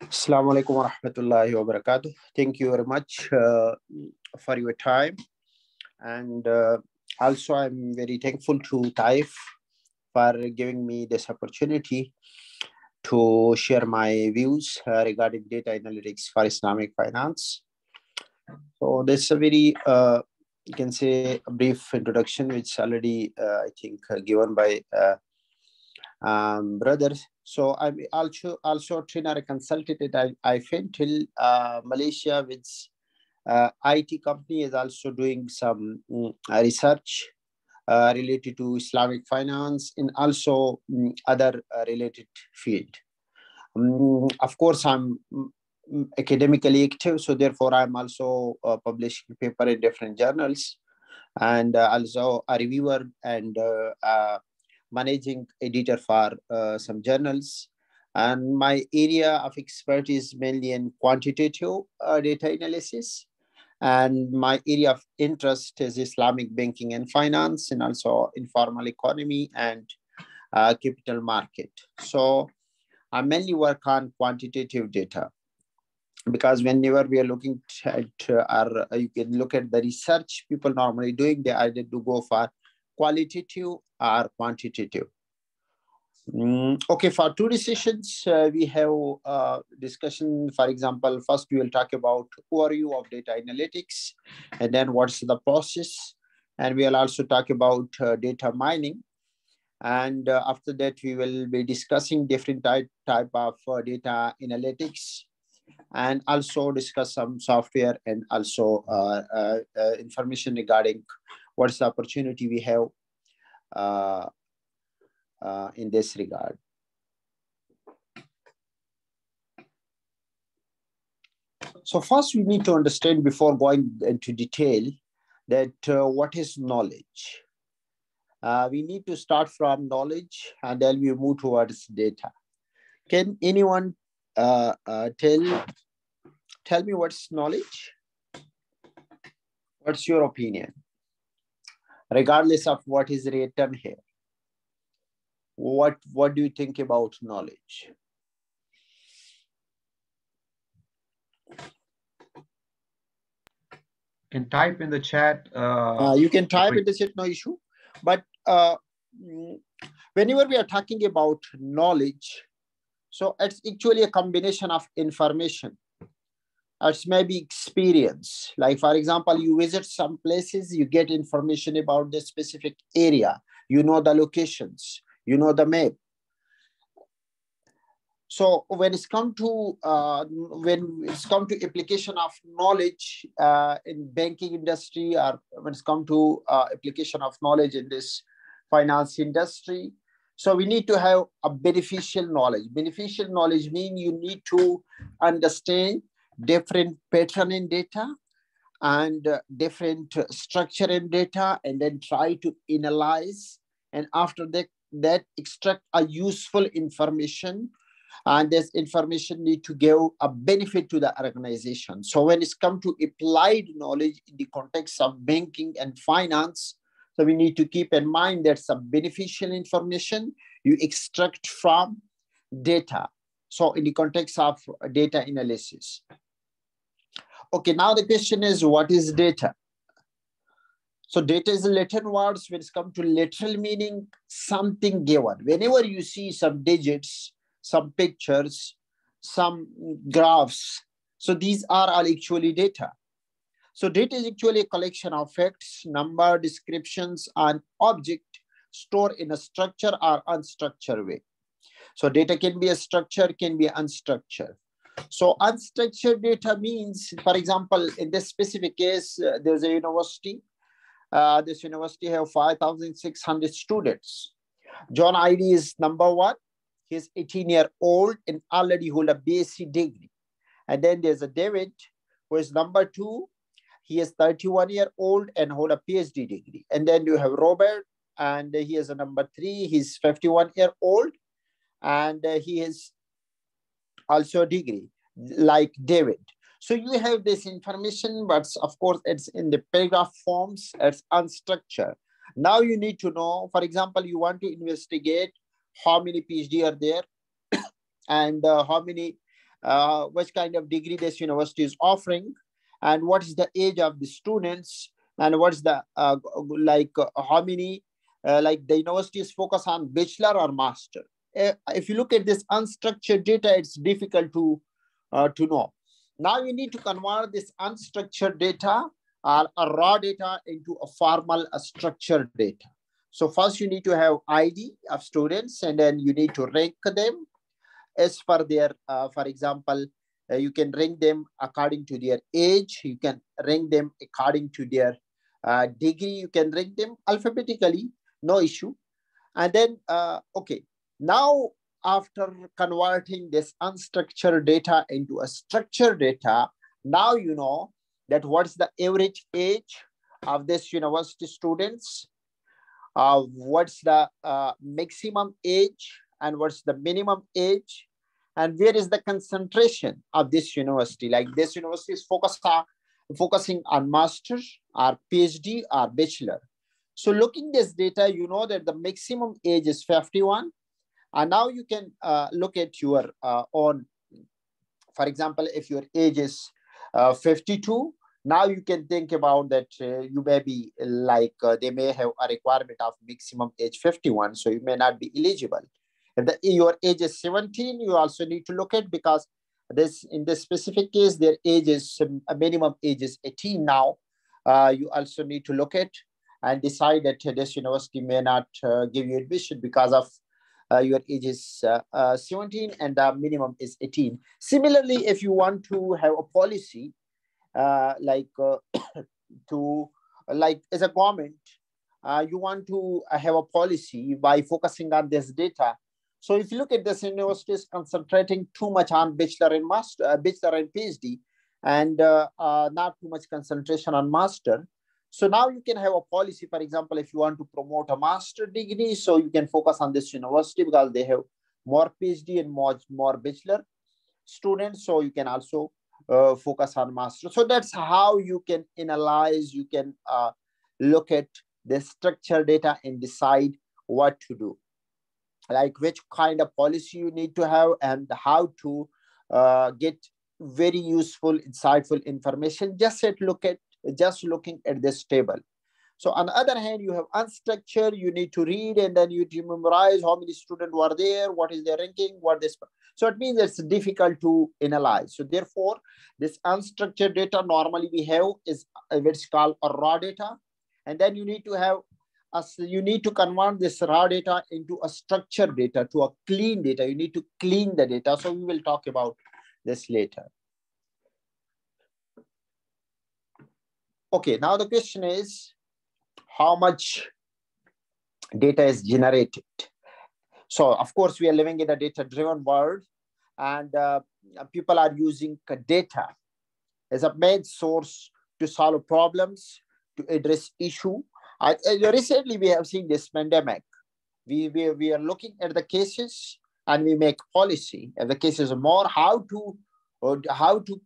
Assalamu alaikum wa rahmatullahi wa barakatuh. Thank you very much for your time. And also, I'm very thankful to Taif for giving me this opportunity to share my views regarding data analytics for Islamic finance. So, this is a very, you can say, a brief introduction, which already, I think, given by brothers. So I'm also trainer consultant at I till Malaysia, which IT company is also doing some research related to Islamic finance and also other related field. Of course, I'm academically active, so therefore I'm also publishing paper in different journals, and also a reviewer and managing editor for some journals. And my area of expertise is mainly in quantitative data analysis. And my area of interest is Islamic banking and finance, and also informal economy and capital market. So I mainly work on quantitative data, because whenever we are looking at you can look at the research people normally doing, they either do go for qualitative or quantitative. Okay, for two sessions, we have discussion. For example, first we will talk about overview of data analytics, and then what's the process, and we will also talk about data mining. And after that, we will be discussing different type of data analytics, and also discuss some software and also information regarding what's the opportunity we have in this regard. So first we need to understand, before going into detail, that what is knowledge. We need to start from knowledge, and then we move towards data. Can anyone tell me what's knowledge? What's your opinion? Regardless of what is written here, what do you think about knowledge? You can type in the chat. You can type in the chat, no issue. But whenever we are talking about knowledge, so it's actually a combination of information. It's maybe experience. Like, for example, you visit some places, you get information about the specific area. You know the locations. You know the map. So when it's come to application of knowledge in banking industry, or when it's come to application of knowledge in this finance industry, so we need to have a beneficial knowledge. Beneficial knowledge means you need to understand different pattern in data and different structure in data, and then try to analyze, and after that extract a useful information, and this information need to give a benefit to the organization. So when it's come to applied knowledge in the context of banking and finance, so we need to keep in mind that some beneficial information you extract from data. So in the context of data analysis. Okay, now the question is, what is data? So data is a Latin word. When it's come to literal meaning, something given. Whenever you see some digits, some pictures, some graphs, so these are all actually data. So data is actually a collection of facts, number, descriptions, and object stored in a structure or unstructured way. So data can be a structure, can be unstructured. So unstructured data means, for example, in this specific case, there's a university. This university have 5,600 students. John ID is number one. He's 18-year-old and already hold a BSc degree. And then there's a David, who is number two. He is 31-year-old and hold a PhD degree. And then you have Robert, and he is a number three. He's 51-year-old, and he is also a degree, like David. So you have this information, but of course, it's in the paragraph forms, it's unstructured. Now you need to know, for example, you want to investigate how many PhD are there and how many which kind of degree this university is offering, and what is the age of the students, and what's the how many like the university is focused on bachelor or master. If you look at this unstructured data, it's difficult to know. Now you need to convert this unstructured data or a raw data into a formal structured data. So first you need to have ID of students, and then you need to rank them as per their, for example, you can rank them according to their age, you can rank them according to their degree, you can rank them alphabetically, no issue. And then, okay, now after converting this unstructured data into a structured data, now you know that what's the average age of this university students, what's the maximum age, and what's the minimum age, and where is the concentration of this university. Like this university is focusing on master or PhD or bachelor. So looking this data, you know that the maximum age is 51. And now you can look at your own, for example, if your age is 52, now you can think about that you may be like, they may have a requirement of maximum age 51, so you may not be eligible. If your age is 17, you also need to look at, because this in this specific case, their age is, a minimum age is 18 now. You also need to look at and decide that this university may not give you admission because of your age is 17 and the minimum is 18. Similarly, if you want to have a policy to like as a government, you want to have a policy by focusing on this data. So if you look at this, university is concentrating too much on bachelor and master, bachelor and PhD, and not too much concentration on master. So now you can have a policy, for example, if you want to promote a master degree, so you can focus on this university because they have more PhD and more bachelor students. So you can also focus on master. So that's how you can analyze, you can look at the structured data and decide what to do, like which kind of policy you need to have and how to get very useful, insightful information just looking at this table. So on the other hand, you have unstructured, you need to read and then you need to memorize how many students were there, what is their ranking, what this. So it means it's difficult to analyze. So therefore, this unstructured data normally we have is what's called a raw data. And then you need to have, you need to convert this raw data into a structured data, to a clean data. You need to clean the data. So we will talk about this later. Okay, now the question is, how much data is generated? So of course, we are living in a data-driven world, and people are using data as a main source to solve problems, to address issue. Recently, we have seen this pandemic. We are looking at the cases and we make policy. And the cases are more how to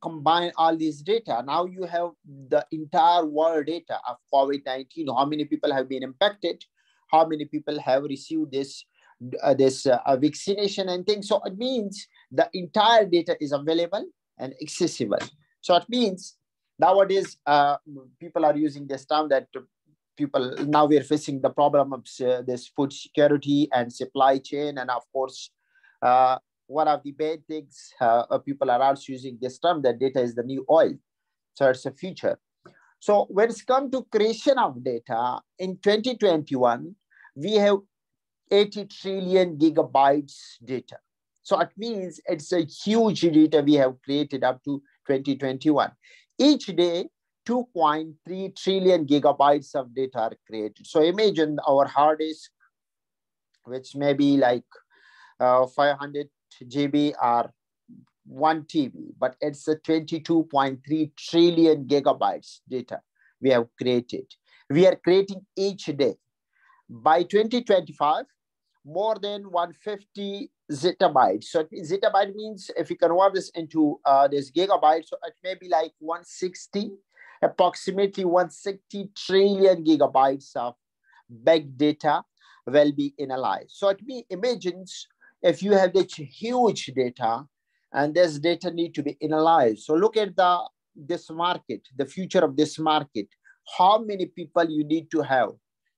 combine all these data. Now you have the entire world data of COVID-19, how many people have been impacted, how many people have received this vaccination and things. So it means the entire data is available and accessible. So it means nowadays people are using this term that people, now we are facing the problem of this food security and supply chain. And of course, one of the bad things, people are also using this term that data is the new oil. So it's a future. So when it's come to creation of data in 2021, we have 80 trillion gigabytes data. So it means it's a huge data we have created up to 2021. Each day, 2.3 trillion gigabytes of data are created. So imagine our hard disk, which may be like 500 GB or 1 TB, but it's a 22.3 trillion gigabytes data we have created. We are creating each day. By 2025, more than 150 zettabytes. So zettabyte means if you convert this into this gigabyte, so it may be like 160, approximately 160 trillion gigabytes of big data will be analyzed. So it imagines if you have this huge data, and this data need to be analyzed. So look at this market, the future of this market. How many people you need to have?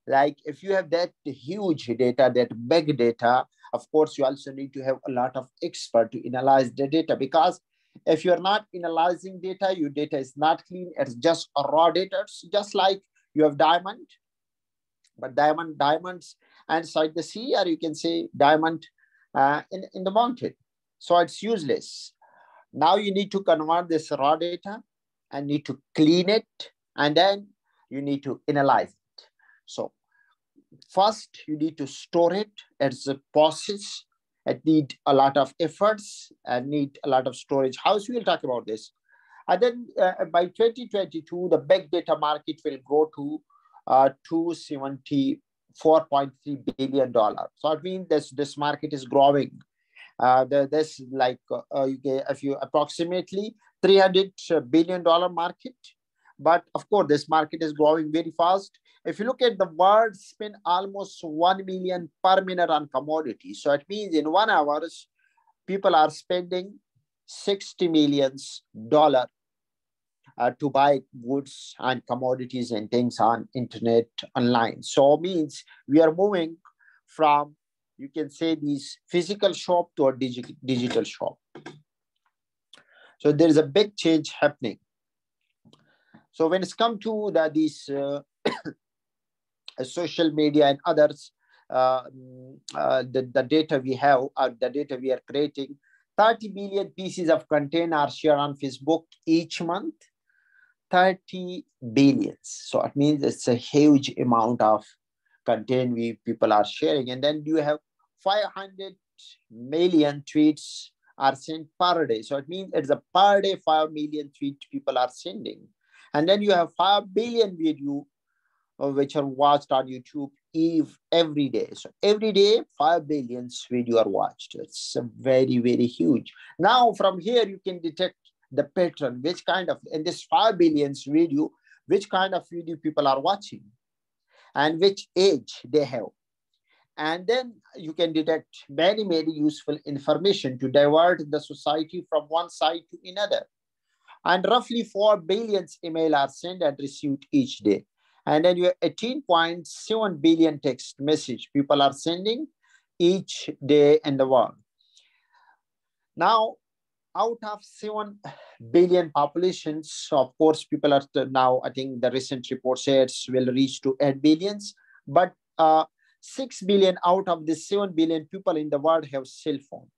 Like if you have that huge data, that big data, of course, you also need to have a lot of expert to analyze the data, because if you're not analyzing data, your data is not clean. It's just a raw data. It's just like you have diamond, but diamonds inside the sea, or you can say diamond in the mountain. So it's useless. Now you need to convert this raw data and need to clean it, and then you need to analyze it. So first, you need to store it as a process. It need a lot of efforts and need a lot of storage. How we'll talk about this. And then by 2022, the big data market will grow to $274.3 billion. So it means this market is growing. This like if you approximately $300 billion market. But of course, this market is growing very fast. If you look at the world, spend almost 1 million per minute on commodities. So it means in 1 hour, people are spending $60 million to buy goods and commodities and things on internet online. So it means we are moving from, you can say, this physical shop to a digital shop. So there is a big change happening. So when it's come to these social media and others, the data we have, the data we are creating, 30 billion pieces of content are shared on Facebook each month. 30 billions. So it means it's a huge amount of content people are sharing. And then you have 500 million tweets are sent per day. So it means it's a per day 5 million tweets people are sending. And then you have 5 billion video which are watched on YouTube every day. So every day, 5 billion video are watched. It's very, very huge. Now from here, you can detect the pattern, which kind of, in this 5 billion video, which kind of video people are watching and which age they have. And then you can detect many, many useful information to divert the society from one side to another. And roughly 4 billion emails are sent and received each day. And then you have 18.7 billion text message people are sending each day in the world. Now, out of 7 billion populations, of course, people are now, I think the recent report says will reach to 8 billions, but 6 billion out of the 7 billion people in the world have cell phone.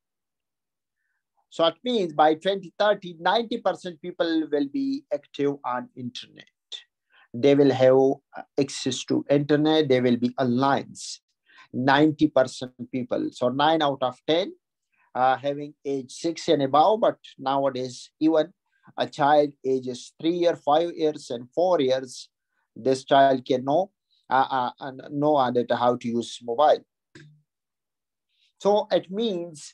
So it means by 2030, 90% people will be active on internet. They will have access to internet. They will be online. 90% people. So 9 out of 10 having age 6 and above. But nowadays, even a child ages 3 years, 5 years, and 4 years, this child can know how to use mobile. So it means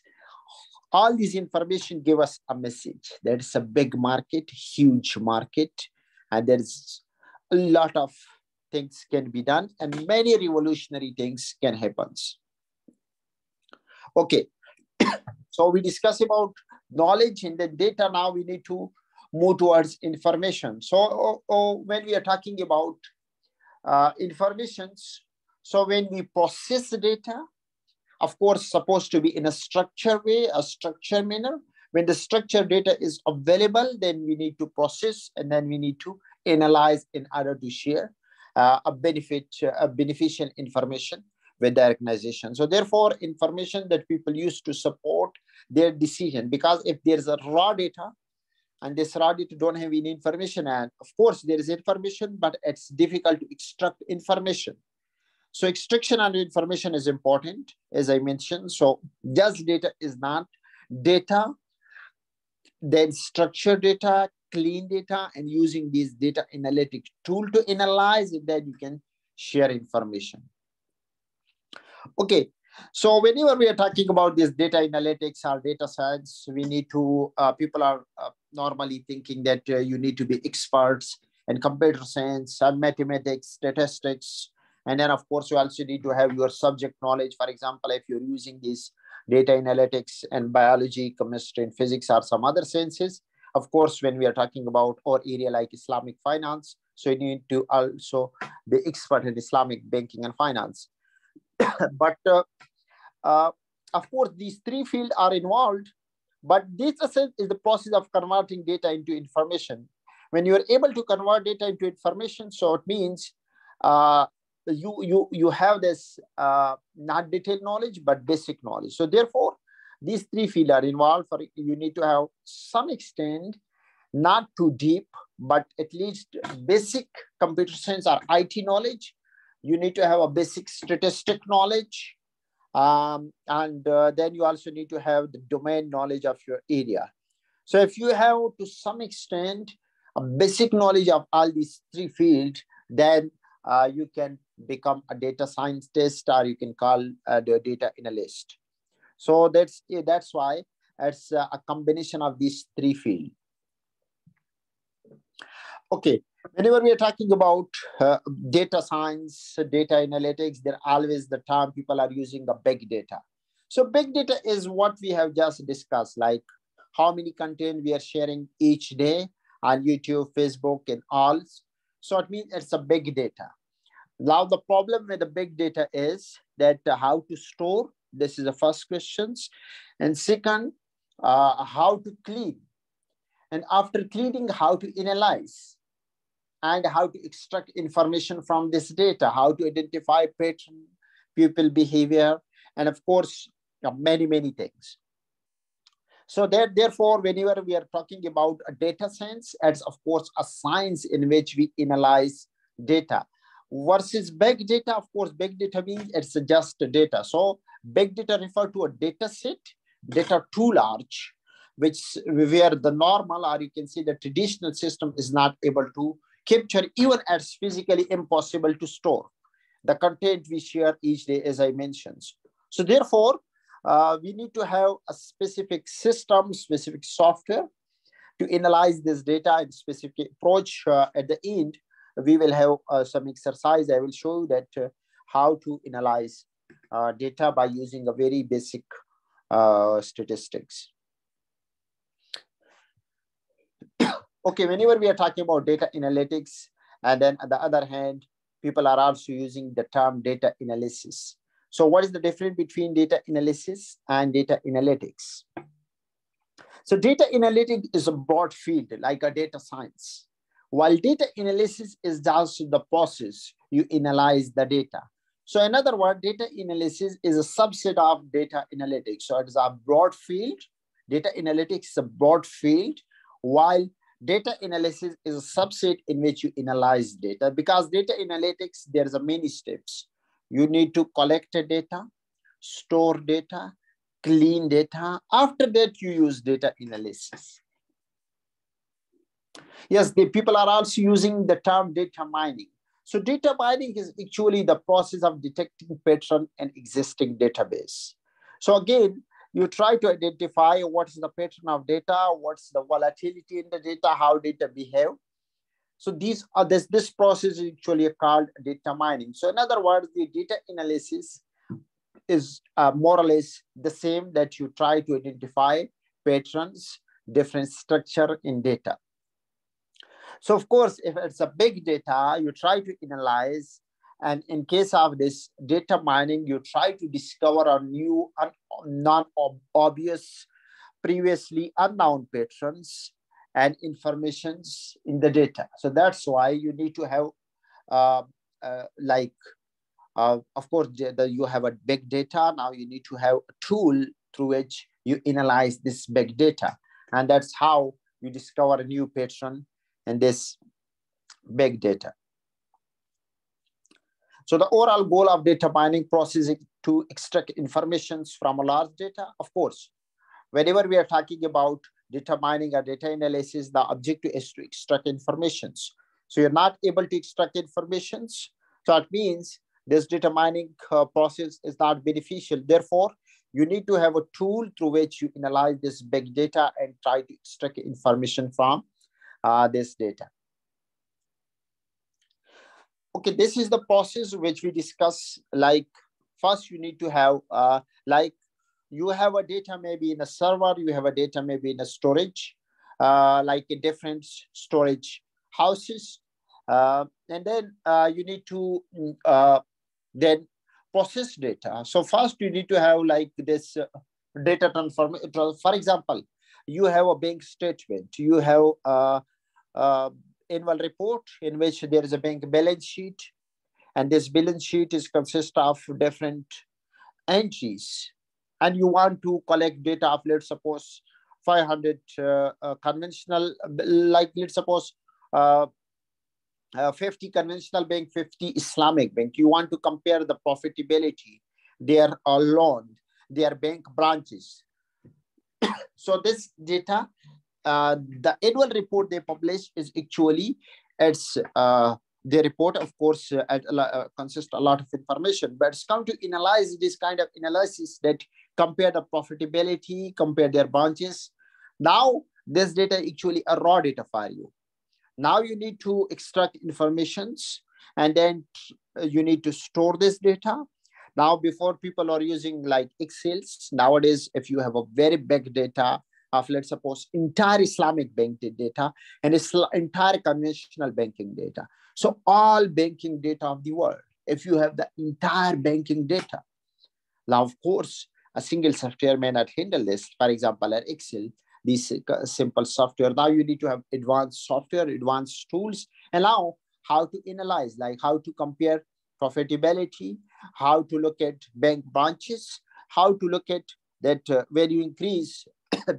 all this information give us a message. There is a big market, huge market, and there's a lot of things can be done and many revolutionary things can happen. Okay, so we discuss about knowledge and the data. Now we need to move towards information. So when we are talking about informations, so when we process data, of course, supposed to be in a structured way, a structured manner. When the structured data is available, then we need to process and then we need to analyze in order to share a beneficial information with the organization. So therefore, information that people use to support their decision, because if there's a raw data and this raw data don't have any information, and of course there is information, but it's difficult to extract information. So extraction of information is important, as I mentioned. So just data is not data, then structured data, clean data, and using this data analytic tool to analyze it, then you can share information. Okay, so whenever we are talking about this data analytics or data science, we need to, people are normally thinking that you need to be experts in computer science, mathematics, statistics, and then of course you also need to have your subject knowledge. For example, if you're using this data analytics and biology, chemistry, and physics are some other sciences. Of course, when we are talking about our area like Islamic finance, so you need to also be expert in Islamic banking and finance. But uh, of course, these three fields are involved, but data set is the process of converting data into information. When you are able to convert data into information, so it means uh, you have this not detailed knowledge, but basic knowledge. So therefore, these three fields are involved. For you need to have some extent, not too deep, but at least basic computer science or IT knowledge. You need to have a basic statistic knowledge, and then you also need to have the domain knowledge of your area. So if you have to some extent a basic knowledge of all these three fields, then you can become a data scientist, or you can call the data analyst. So that's why it's a combination of these three fields. Okay, whenever we are talking about data science, data analytics, there always the term people are using the big data. So big data is what we have just discussed, like how many content we are sharing each day on YouTube, Facebook, and all. So it means it's a big data. Now the problem with the big data is that how to store. This is the first questions, and second, how to clean, and after cleaning, how to analyze, and how to extract information from this data, how to identify pattern, pupil behavior, and of course, many, many things. So that therefore, whenever we are talking about a data science, it's of course a science in which we analyze data. Versus big data, of course, big data means it's just data. So big data refer to a data set, data too large, which where the normal, or you can say the traditional system is not able to capture, even as physically impossible to store the content we share each day, as I mentioned. So therefore, we need to have a specific system, specific software to analyze this data and specific approach. At the end, we will have some exercise. I will show you that how to analyze data by using a very basic statistics. Okay, whenever we are talking about data analytics, and then on the other hand, people are also using the term data analysis. So what is the difference between data analysis and data analytics? So data analytics is a broad field like a data science, while data analysis is just the process you analyze the data. So in other words, data analysis is a subset of data analytics. So it is a broad field. Data analytics is a broad field, while data analysis is a subset in which you analyze data. Because data analytics, there's a many steps. You need to collect the data, store data, clean data. After that, you use data analysis. Yes, the people are also using the term data mining. So data mining is actually the process of detecting pattern in existing database. So again, you try to identify what is the pattern of data, what's the volatility in the data, how data behave. So this process is actually called data mining. So in other words, the data analysis is more or less the same, that you try to identify patterns, different structure in data. So of course, if it's a big data, you try to analyze. And in case of this data mining, you try to discover a new, non-obvious, previously unknown patterns and informations in the data. So that's why you need to have, of course, you have a big data. Now you need to have a tool through which you analyze this big data. And that's how you discover a new pattern in this big data. So the overall goal of data mining process is to extract information from a large data. Of course, whenever we are talking about data mining or data analysis, the objective is to extract information. So you're not able to extract information. So it means this data mining process is not beneficial. Therefore, you need to have a tool through which you analyze this big data and try to extract information from this data. Okay, this is the process which we discuss. Like first, you need to have you have a data maybe in a server, you have a data maybe in a storage, like a different storage houses. And then you need to then process data. So first you need to have like this data transform. For example, you have a bank statement, you have uh, annual report in which there is a bank balance sheet, and this balance sheet is consist of different entries, and you want to collect data of, let's suppose, 500 conventional, like let's suppose 50 conventional bank, 50 Islamic bank. You want to compare the profitability, their loan, their bank branches. So this data, the annual report they publish is actually, it's the report, of course, consists a lot of information, but it's come to analyze this kind of analysis that compare the profitability, compare their branches. Now, this data actually a raw data for you. Now you need to extract informations, and then you need to store this data. Now, before people are using like Excels, nowadays, if you have a very big data of, let's suppose, entire Islamic bank data and entire conventional banking data. So all banking data of the world, if you have the entire banking data, now, of course, a single software may not handle this. For example, at Excel, this simple software. Now you need to have advanced software, advanced tools, and now how to analyze, like how to compare profitability, how to look at bank branches, how to look at that when you increase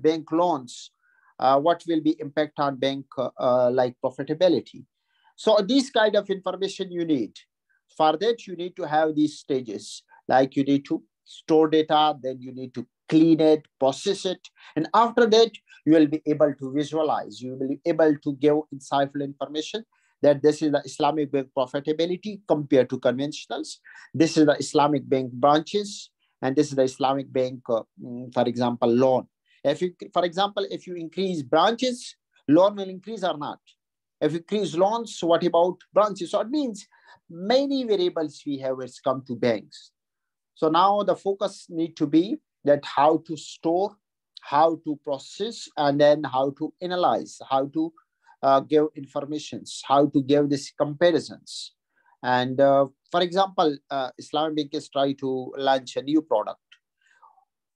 bank loans, what will be impact on bank like profitability. So these kind of information you need. For that, you need to have these stages, like you need to store data, then you need to clean it, process it, and after that, you will be able to visualize, you will be able to give insightful information that this is the Islamic bank profitability compared to conventionals. This is the Islamic bank branches, and this is the Islamic bank, for example, loan. If you, for example, if you increase branches, loan will increase or not. If you increase loans, so what about branches? So it means many variables we have when it's come to banks. So now the focus need to be that how to store, how to process, and then how to analyze, how to give informations, how to give these comparisons. And for example, Islamic Bank is try to launch a new product.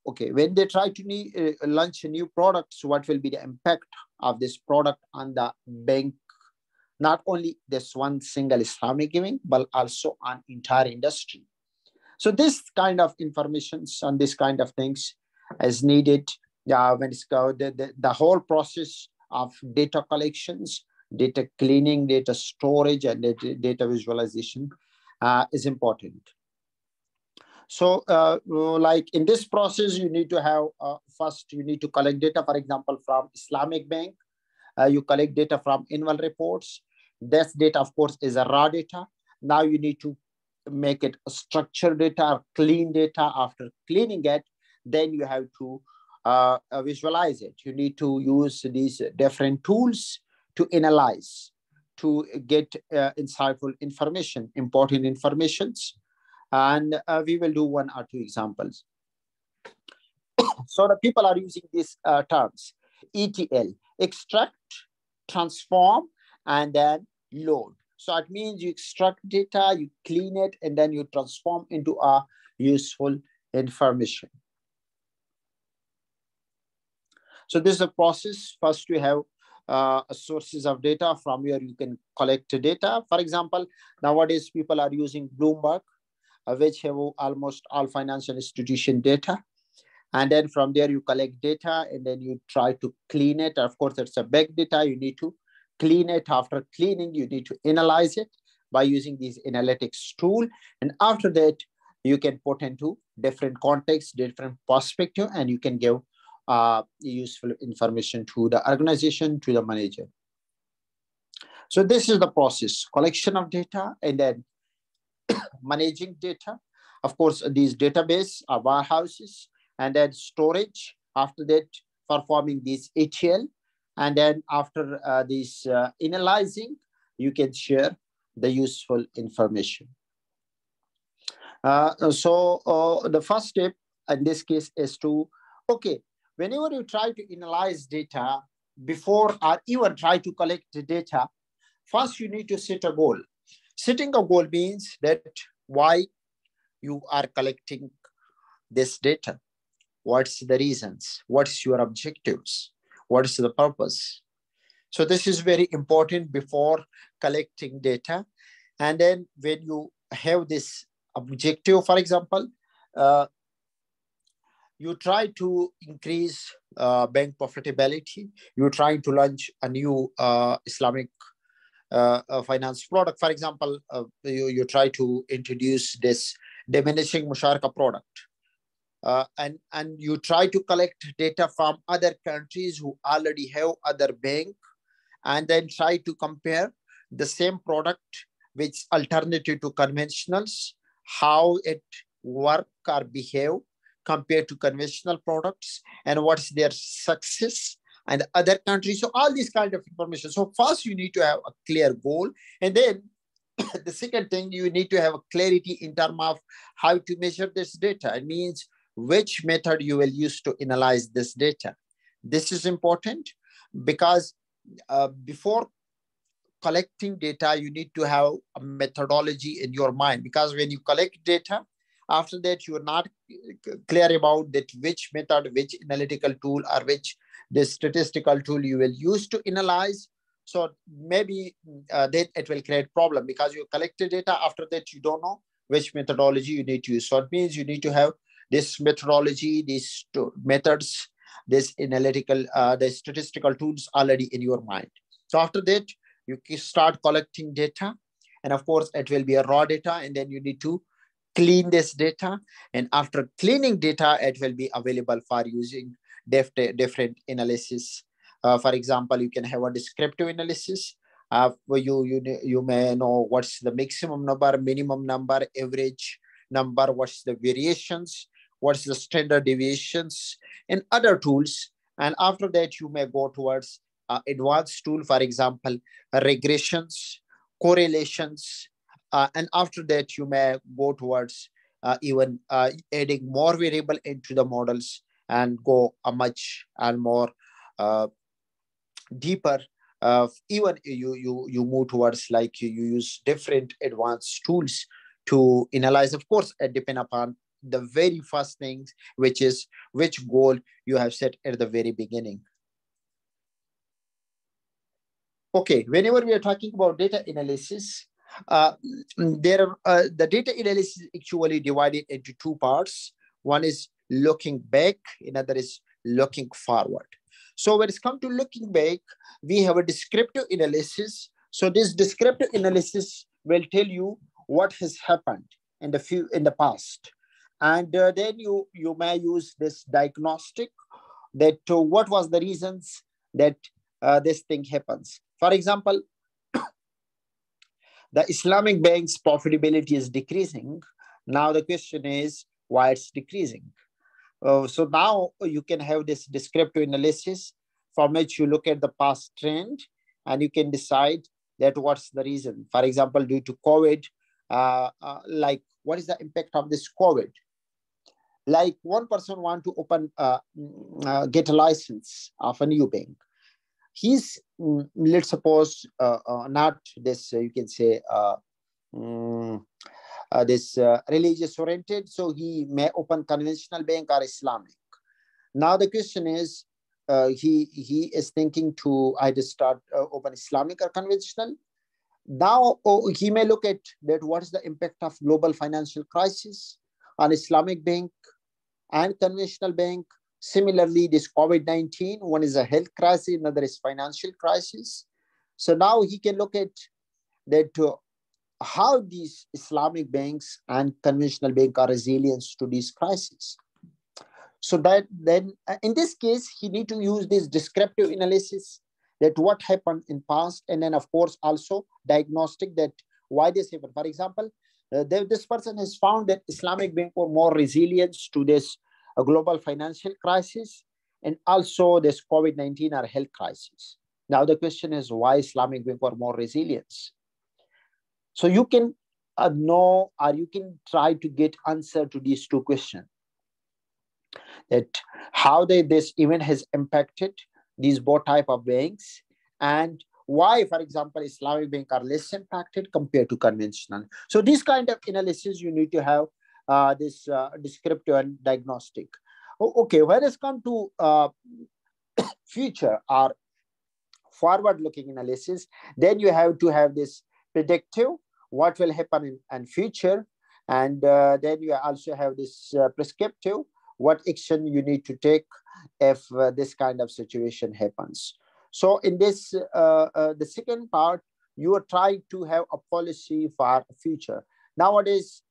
Okay, when they try to launch a new product, so what will be the impact of this product on the bank? Not only this one single Islamic giving, but also on entire industry. So this kind of informations and this kind of things is needed when it's the whole process of data collections, data cleaning, data storage, and data visualization is important. So like in this process, you need to have first, you need to collect data, for example, from Islamic Bank. You collect data from annual reports. This data, of course, is a raw data. Now you need to make it structured data or clean data. After cleaning it, then you have to visualize it. You need to use these different tools to analyze, to get insightful information, important informations. And we will do one or two examples. So the people are using these terms: ETL, extract, transform, and then load. So it means you extract data, you clean it, and then you transform into a useful information. So this is a process. First, you have sources of data from where you can collect data. For example, nowadays people are using Bloomberg, which have almost all financial institution data. And then from there, you collect data and then you try to clean it. Of course, it's a big data. You need to clean it. After cleaning, you need to analyze it by using these analytics tool. And after that, you can put into different contexts, different perspective, and you can give useful information to the organization, to the manager. So this is the process: collection of data and then managing data. Of course, these database are warehouses, and then storage. After that, performing these ETL, and then after this analyzing, you can share the useful information. So the first step in this case is to, okay, whenever you try to analyze data, before or even try to collect the data, first you need to set a goal. Setting a goal means that why you are collecting this data. What's the reasons? What's your objectives? What is the purpose? So this is very important before collecting data. And then when you have this objective, for example, uh, you try to increase bank profitability. You're trying to launch a new Islamic finance product. For example, you try to introduce this diminishing musharaka product. And you try to collect data from other countries who already have other bank, and then try to compare the same product which alternative to conventionals, how it work or behave compared to conventional products, and what's their success and other countries. So all these kind of information. So first you need to have a clear goal, and then the second thing, you need to have a clarity in terms of how to measure this data. It means which method you will use to analyze this data. This is important because before collecting data, you need to have a methodology in your mind, because when you collect data, after that, you are not clear about that which method, which analytical tool, or which the statistical tool you will use to analyze. So maybe then it will create problem, because you collected data. After that, you don't know which methodology you need to use. So it means you need to have this methodology, these methods, this analytical, the statistical tools already in your mind. So after that, you can start collecting data, and of course it will be a raw data, and then you need to clean this data, and after cleaning data, it will be available for using different analysis. For example, you can have a descriptive analysis where you may know what's the maximum number, minimum number, average number, what's the variations, what's the standard deviations, and other tools. And after that, you may go towards advanced tool, for example, regressions, correlations, and after that, you may go towards even adding more variable into the models and go a much and more deeper. Even you move towards like you use different advanced tools to analyze. Of course, it depends upon the very first things, which is which goal you have set at the very beginning. Okay, whenever we are talking about data analysis, the data analysis is actually divided into two parts. One is looking back, another is looking forward. So when it's come to looking back, we have a descriptive analysis. So this descriptive analysis will tell you what has happened in the past, and then you may use this diagnostic, that what was the reasons that this thing happens. For example, the Islamic bank's profitability is decreasing. Now the question is why it's decreasing. So now you can have this descriptive analysis from which you look at the past trend, and you can decide that what's the reason. For example, due to COVID, like what is the impact of this COVID? Like one person want to open, get a license of a new bank. He's, let's suppose, not this, you can say, this religious oriented, so he may open conventional bank or Islamic. Now the question is, he is thinking to either start open Islamic or conventional. Now he may look at that what is the impact of global financial crisis on Islamic bank and conventional bank. Similarly, this COVID-19, one is a health crisis, another is financial crisis. So now he can look at that how these Islamic banks and conventional bank are resilient to these crises. So that then in this case, he need to use this descriptive analysis, that what happened in past, and then of course also diagnostic, that why this happened. For example, this person has found that Islamic bank were more resilient to this global financial crisis, and also this COVID-19 or health crisis. Now the question is why Islamic bank were more resilient. So you can know, or you can try to get answer to these two questions. that how this event has impacted these both type of banks, and why, for example, Islamic bank are less impacted compared to conventional. So this kind of analysis you need to have this descriptive and diagnostic. Okay, when it's come to future or forward-looking analysis, then you have to have this predictive, what will happen in future, and then you also have this prescriptive, what action you need to take if this kind of situation happens. So in this, the second part, you are trying to have a policy for future. Nowadays,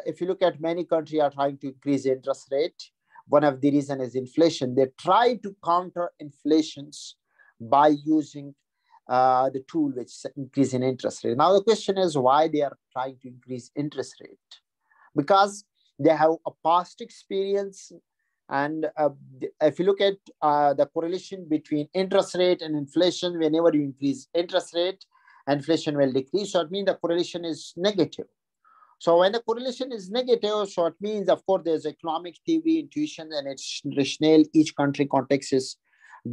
if you look at many countries are trying to increase interest rate. One of the reason is inflation. They try to counter inflations by using the tool which is increase in interest rate. Now the question is why they are trying to increase interest rate, because they have a past experience. And if you look at the correlation between interest rate and inflation, whenever you increase interest rate, inflation will decrease. So it means the correlation is negative. So when the correlation is negative, so it means, of course, there's economic theory, intuition, and it's rational. Each country context is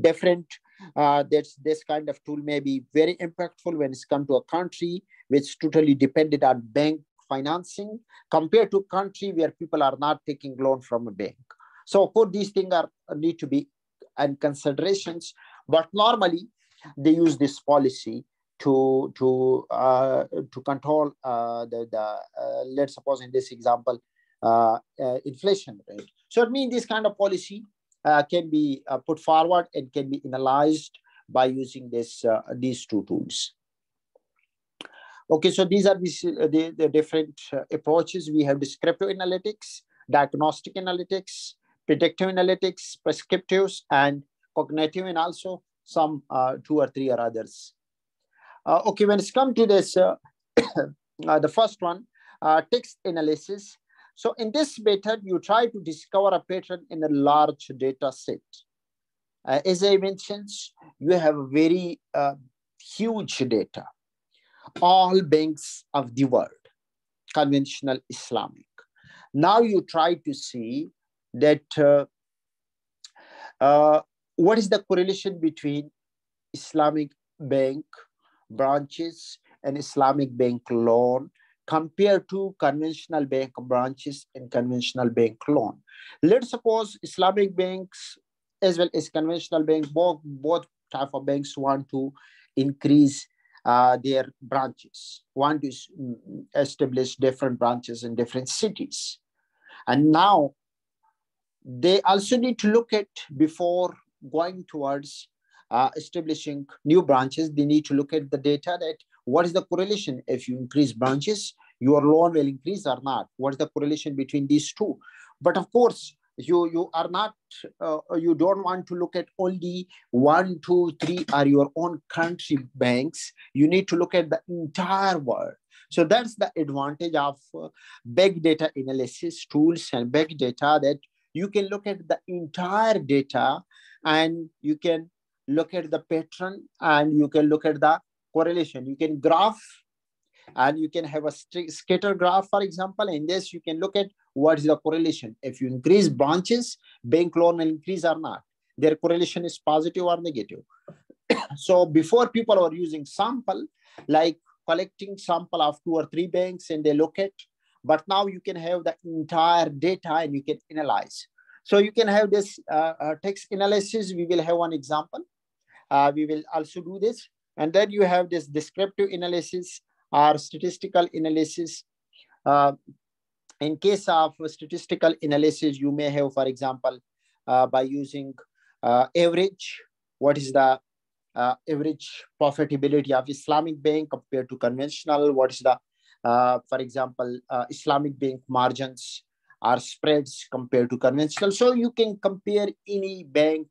different. This kind of tool may be very impactful when it's come to a country which totally depended on bank financing compared to a country where people are not taking loan from a bank. So of course, these things are need to be and considerations, but normally they use this policy to control the let's suppose in this example inflation rate. So it means this kind of policy can be put forward and can be analyzed by using these two tools. Okay, so these are the different approaches. We have descriptive analytics, diagnostic analytics, predictive analytics, prescriptives, and cognitive, and also some 2 or 3 or others. Okay, when it's come to this, the first one, text analysis. So in this method, you try to discover a pattern in a large data set. As I mentioned, you have a very huge data. All banks of the world, conventional Islamic. Now you try to see that what is the correlation between Islamic bank branches and Islamic bank loan compared to conventional bank branches and conventional bank loan. Let's suppose Islamic banks as well as conventional bank, both type of banks want to increase their branches, want to establish different branches in different cities. And now they also need to look at, before going towards establishing new branches, they need to look at the data that what is the correlation. If you increase branches, your loan will increase or not. What is the correlation between these two? But of course, you are not, you don't want to look at only 1, 2, 3 or your own country banks. You need to look at the entire world. So that's the advantage of big data analysis tools and big data, that you can look at the entire data and you can look at the pattern and you can look at the correlation. You can graph and you can have a scatter graph, for example. In this, you can look at what is the correlation. If you increase branches, bank loan will increase or not. Their correlation is positive or negative. So before, people were using sample, like collecting sample of 2 or 3 banks and they look at, but now you can have the entire data and you can analyze. So you can have this text analysis. We will have one example. We will also do this. And then you have this descriptive analysis or statistical analysis. In case of statistical analysis, you may have, for example, by using average, what is the average profitability of Islamic bank compared to conventional? What is the, for example, Islamic bank margins or spreads compared to conventional? So you can compare any bank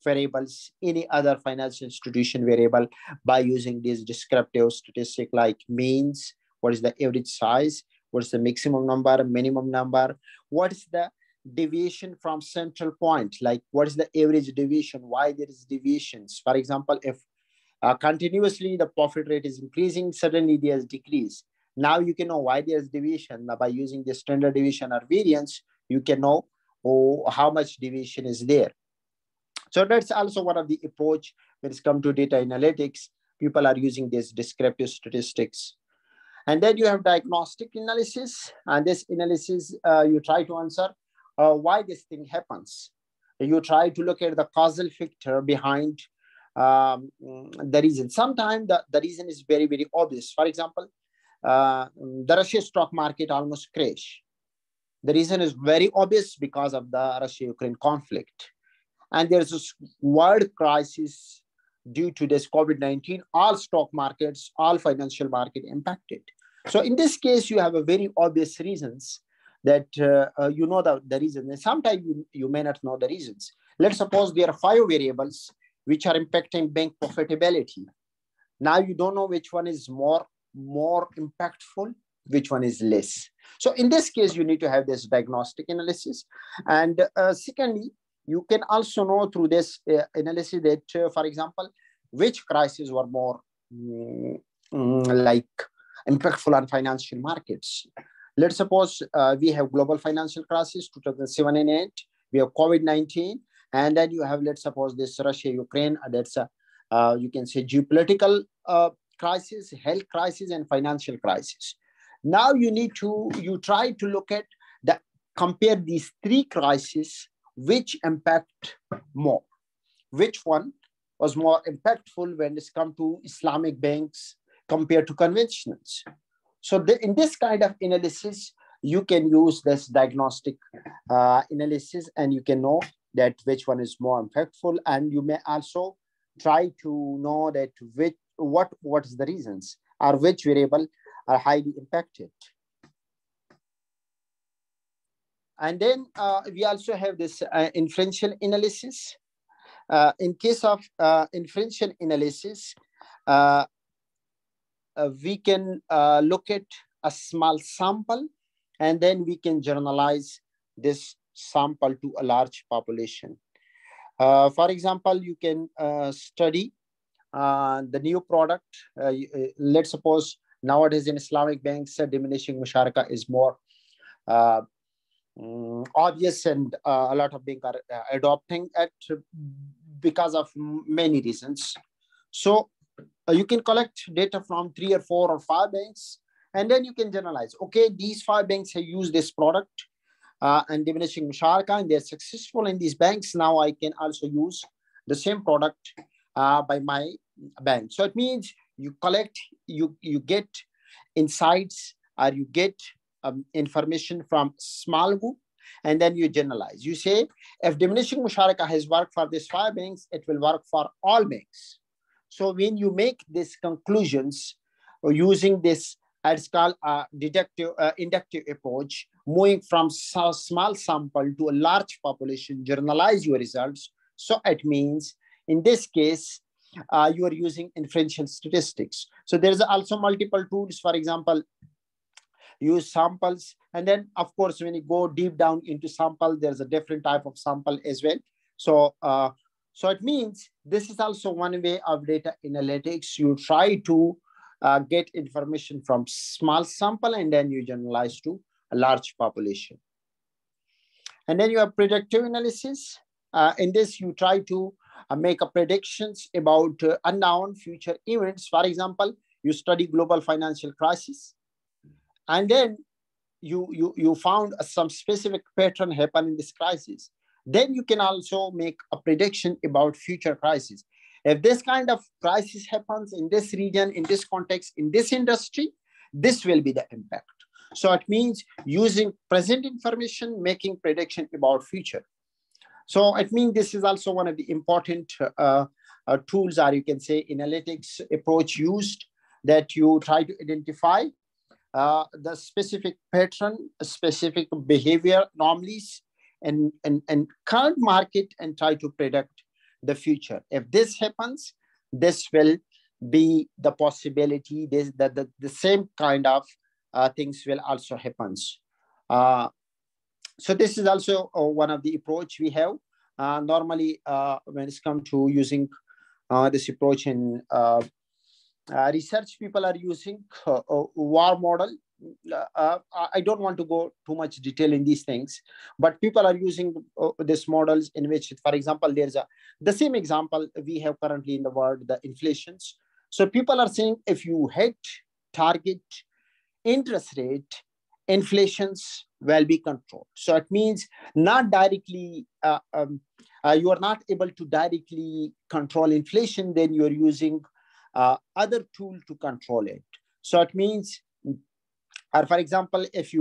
variables, any other financial institution variable by using this descriptive statistic like means, what is the average size, what is the maximum number, minimum number, what is the deviation from central point, like what is the average deviation, why there is deviations. For example, if continuously the profit rate is increasing, suddenly there's decrease. Now you can know why there's deviation. Now by using the standard deviation or variance, you can know or how much deviation is there. So that's also one of the approach when it's come to data analytics. People are using this descriptive statistics. And then you have diagnostic analysis. And this analysis, you try to answer why this thing happens. You try to look at the causal factor behind the reason. Sometimes the reason is very, very obvious. For example, the Russian stock market almost crashed. The reason is very obvious because of the Russia-Ukraine conflict. And there's a world crisis due to this COVID-19. All stock markets, all financial market impacted. So in this case, you have a very obvious reasons that you know the reason. And sometimes you may not know the reasons. Let's suppose there are 5 variables which are impacting bank profitability. Now you don't know which one is more impactful, which one is less. So in this case, you need to have this diagnostic analysis. And secondly, you can also know through this analysis that, for example, which crises were more like impactful on financial markets. Let's suppose we have global financial crisis, 2007 and 8. We have COVID-19. And then you have, let's suppose, this Russia-Ukraine. That's you can say geopolitical crisis, health crisis, and financial crisis. Now you try to look at compare these 3 crises, which impact more, which one was more impactful when it's come to Islamic banks compared to conventionals. So in this kind of analysis, you can use this diagnostic analysis, and you can know that which one is more impactful. And you may also try to know that what is the reasons, or which variable are highly impacted. And then we also have this inferential analysis. In case of inferential analysis, we can look at a small sample, and then we can generalize this sample to a large population. For example, you can study the new product. Let's suppose nowadays in Islamic banks, diminishing musharaka is more obvious, and a lot of banks are adopting it because of many reasons. So you can collect data from 3 or 4 or 5 banks, and then you can generalize. Okay, these 5 banks have used this product and diminishing musharaka, and they're successful in these banks. Now I can also use the same product by my bank. So it means you collect, you get insights, or you get information from small group, and then you generalize. You say, if diminishing musharaka has worked for these 5 banks, it will work for all banks. So when you make these conclusions using this, it's called inductive approach, moving from small sample to a large population, generalize your results. So it means in this case, you are using inferential statistics. So there's also multiple tools. For example, use samples. And then, of course, when you go deep down into sample, there's a different type of sample as well. So it means this is also one way of data analytics. You try to get information from small sample, and then you generalize to a large population. And then you have predictive analysis. In this, you try to make a predictions about unknown future events. For example, you study global financial crisis, and then you found some specific pattern happen in this crisis. Then you can also make a prediction about future crises. If this kind of crisis happens in this region, in this context, in this industry, this will be the impact. So it means using present information, making prediction about future. So it means this is also one of the important tools, or you can say analytics approach used, that you try to identify the specific pattern, specific behavior anomalies, and current market, and try to predict the future. If this happens, this will be the possibility that the same kind of things will also happen. So this is also one of the approach we have. Normally, when it's come to using this approach in research, people are using a war model. I don't want to go too much detail in these things, but people are using these models in which, for example, the same example we have currently in the world, the inflations. So people are saying if you hit target interest rate, inflations will be controlled. So it means not directly, you are not able to directly control inflation, then you are using other tool to control it. So it means, or for example, if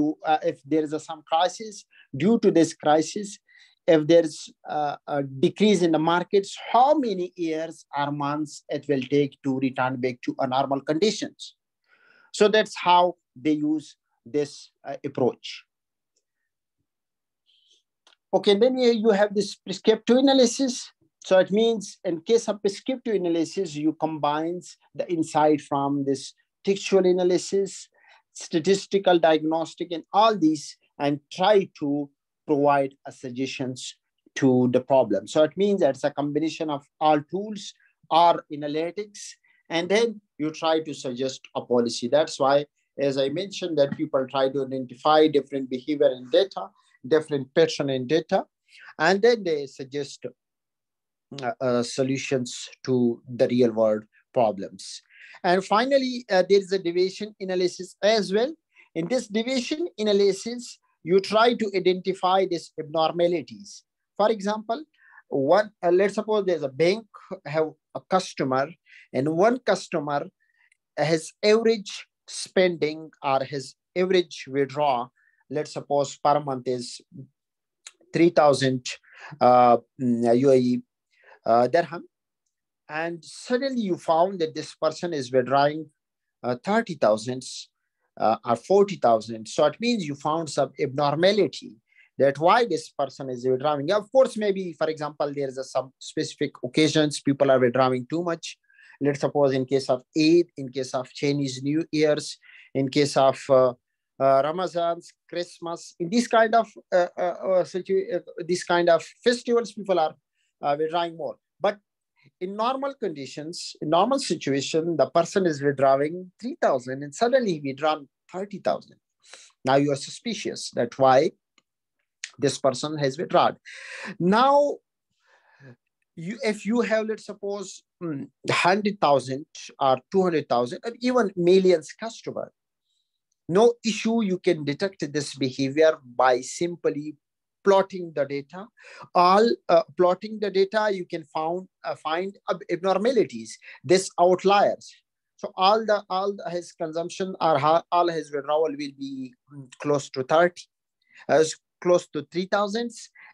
there is some crisis, due to this crisis, if there's a decrease in the markets, how many years or months it will take to return back to a normal conditions. So that's how they use this approach. Okay, then you have this prescriptive analysis. So it means in case of prescriptive analysis, you combines the insight from this textual analysis, statistical diagnostic, and all these, and try to provide a suggestions to the problem. So it means it's a combination of all tools or analytics, and then you try to suggest a policy. That's why, as I mentioned, that people try to identify different behavior in data, different pattern in data, and then they suggest solutions to the real world problems. And finally, there is a deviation analysis as well. In this deviation analysis, you try to identify these abnormalities. For example, let's suppose there's a bank have a customer, and one customer has average spending or his average withdraw, let's suppose per month is 3,000 UAE dirham, and suddenly you found that this person is withdrawing 30,000 or 40,000. So it means you found some abnormality, that why this person is withdrawing. Of course, maybe, for example, there's some specific occasions people are withdrawing too much. Let's suppose in case of Eid, in case of Chinese New Year's, in case of Ramazan's, Christmas, in these kind of festivals, people are withdrawing more. But in normal conditions, in normal situation, the person is withdrawing 3,000 and suddenly he withdrawn 30,000. Now you are suspicious. That's why this person has withdrawn. Now, if you have, let's suppose, 100,000 or 200,000 or even millions customer, no issue, you can detect this behavior by simply plotting the data. All plotting the data, you can find abnormalities, this outliers. So all his consumption or all his withdrawal will be close to 30, close to 3,000.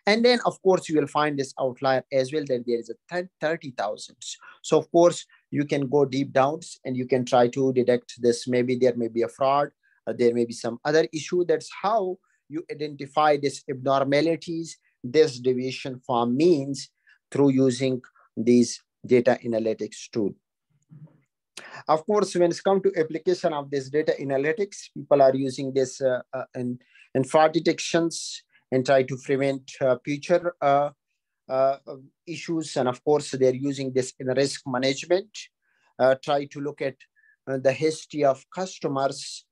And then, of course, you will find this outlier as well, that there is a 30,000. So, of course, you can go deep down and you can try to detect this. Maybe there may be a fraud, or there may be some other issue. That's how you identify these abnormalities, this deviation from means, through using these data analytics tool. Of course, when it's come to application of this data analytics, people are using this in fraud detections and try to prevent future issues. And of course, they're using this in risk management, try to look at the history of customers,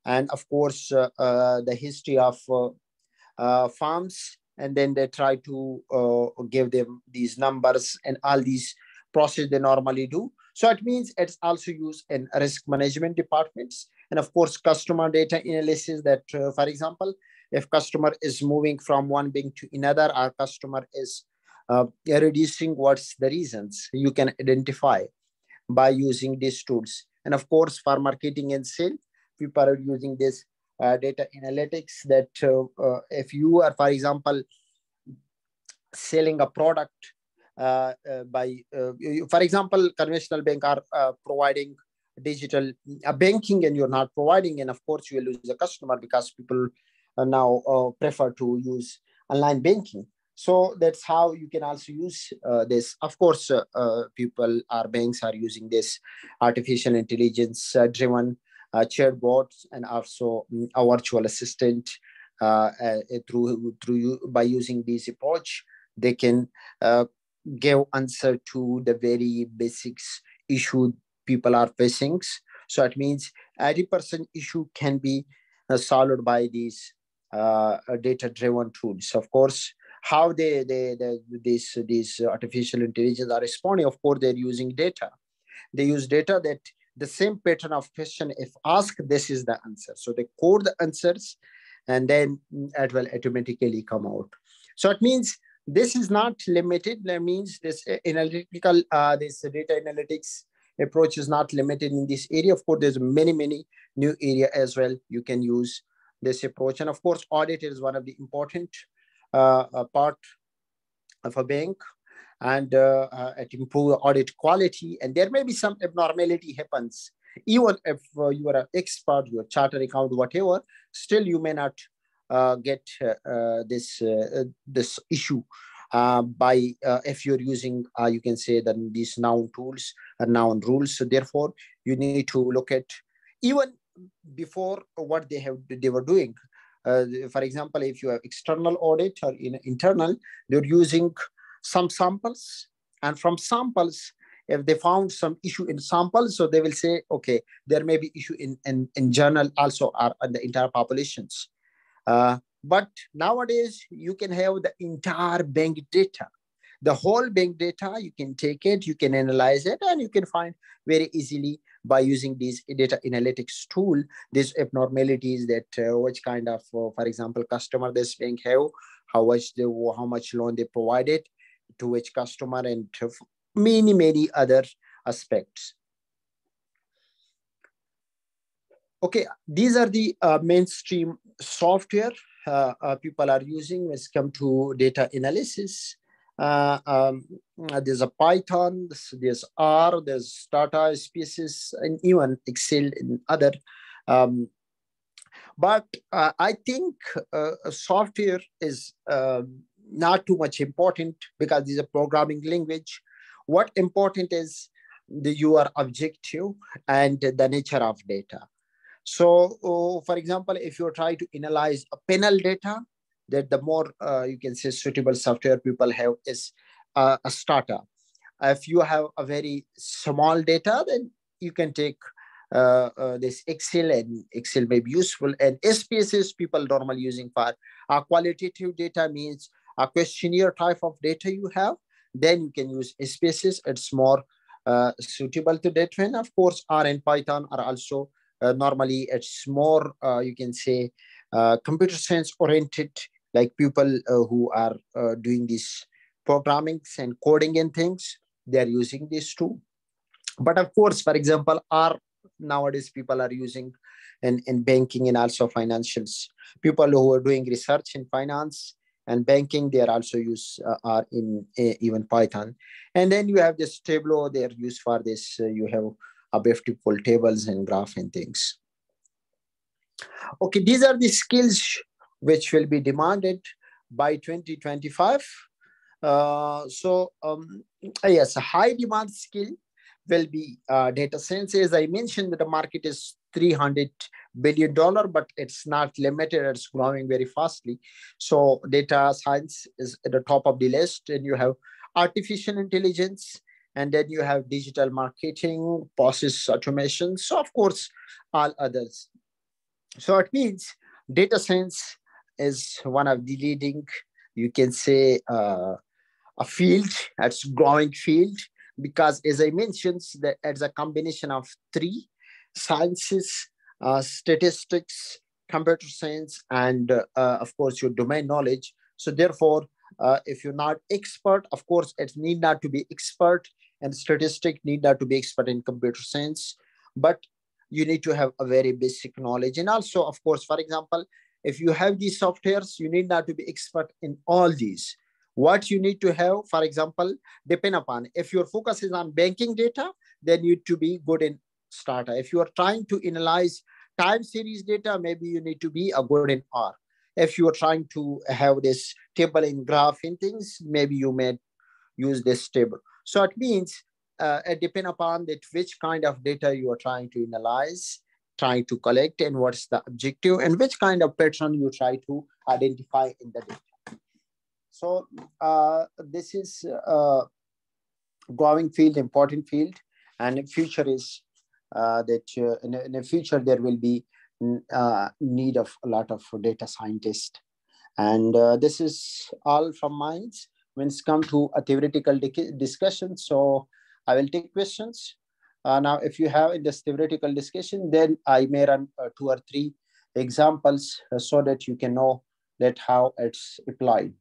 and of course, the history of farms. And then they try to give them these numbers and all these process they normally do. So it means it's also used in risk management departments. And of course, customer data analysis, that, for example, if customer is moving from one bank to another, our customer is reducing, what's the reasons? You can identify by using these tools. And of course, for marketing and sales, people are using this data analytics, that if you are, for example, selling a product for example, conventional bank are providing digital banking and you're not providing, and of course you will lose a customer because people now prefer to use online banking. So that's how you can also use this. Of course, banks are using this artificial intelligence driven chatbots, and also a virtual assistant by using this approach, they can give answer to the very basics issue people are facing. So it means 80% issue can be solved by these data-driven tools. Of course, how these artificial intelligence are responding. Of course, they're using data. They use data that the same pattern of question, if asked, this is the answer. So they code the answers, and then it will automatically come out. So it means this is not limited. That means this analytical, this data analytics approach is not limited in this area. Of course, there's many new area as well. You can use this approach, and of course, audit is one of the important part of a bank, and it improve audit quality. And there may be some abnormality happens, even if you are an expert, you're a chartered account, whatever. Still, you may not get this issue by if you're using you can say that these noun tools and noun rules. So therefore, you need to look at even before what they were doing. For example, if you have external audit or internal, they're using some samples, and from samples, if they found some issue in samples, so they will say, okay, there may be issue in journal also, or in the entire populations. But nowadays, you can have the entire bank data. The whole bank data, you can take it, you can analyze it, and you can find very easily by using these data analytics tool, these abnormalities that which kind of, for example, customer this bank have, how much loan they provided to which customer, and many other aspects. Okay, these are the mainstream software people are using when it comes to data analysis. There's a Python, there's R, there's data species, and even Excel and other. But I think software is not too much important because it's a programming language. What important is your objective and the nature of data. So, for example, if you try to analyze a panel data, that the more you can say suitable software people have is a starter. If you have a very small data, then you can take this Excel, and Excel may be useful. And SPSS people normally using for qualitative data, means a questionnaire type of data you have, then you can use SPSS. It's more suitable to that. And of course, R and Python are also normally it's more you can say computer science oriented, like people who are doing this programming and coding and things, they are using this too. But of course, for example, R nowadays people are using in banking and also financials. People who are doing research in finance and banking, they are also use R in even Python. And then you have this Tableau, they are used for this. You have a beautiful tables and graph and things. Okay, these are the skills which will be demanded by 2025. Yes, a high demand skill will be data science. As I mentioned, the market is $300 billion, but it's not limited. It's growing very fastly. So data science is at the top of the list, and you have artificial intelligence, and then you have digital marketing, process automation. So of course, all others. So it means data science is one of the leading, you can say, a field. It's growing field because, as I mentioned, that it's a combination of three sciences: statistics, computer science, and of course your domain knowledge. So therefore, if you're not expert, of course, it need not to be expert, and statistic need not to be expert in computer science, but you need to have a very basic knowledge. And also, of course, for example, if you have these softwares, you need not to be expert in all these. What you need to have, for example, depend upon, if your focus is on banking data, then you need to be good in Starter. If you are trying to analyze time series data, maybe you need to be a good in R. If you are trying to have this table in graph and things, maybe you may use this table. So it means it depends upon that which kind of data you are trying to analyze, trying to collect, and what's the objective, and which kind of pattern you try to identify in the data. So this is a growing field, important field, and in future is that in the future there will be need of a lot of data scientists. And this is all from mine when it's come to a theoretical discussion. So I will take questions. Now, if you have in this theoretical discussion, then I may run 2 or 3 examples so that you can know that how it's applied.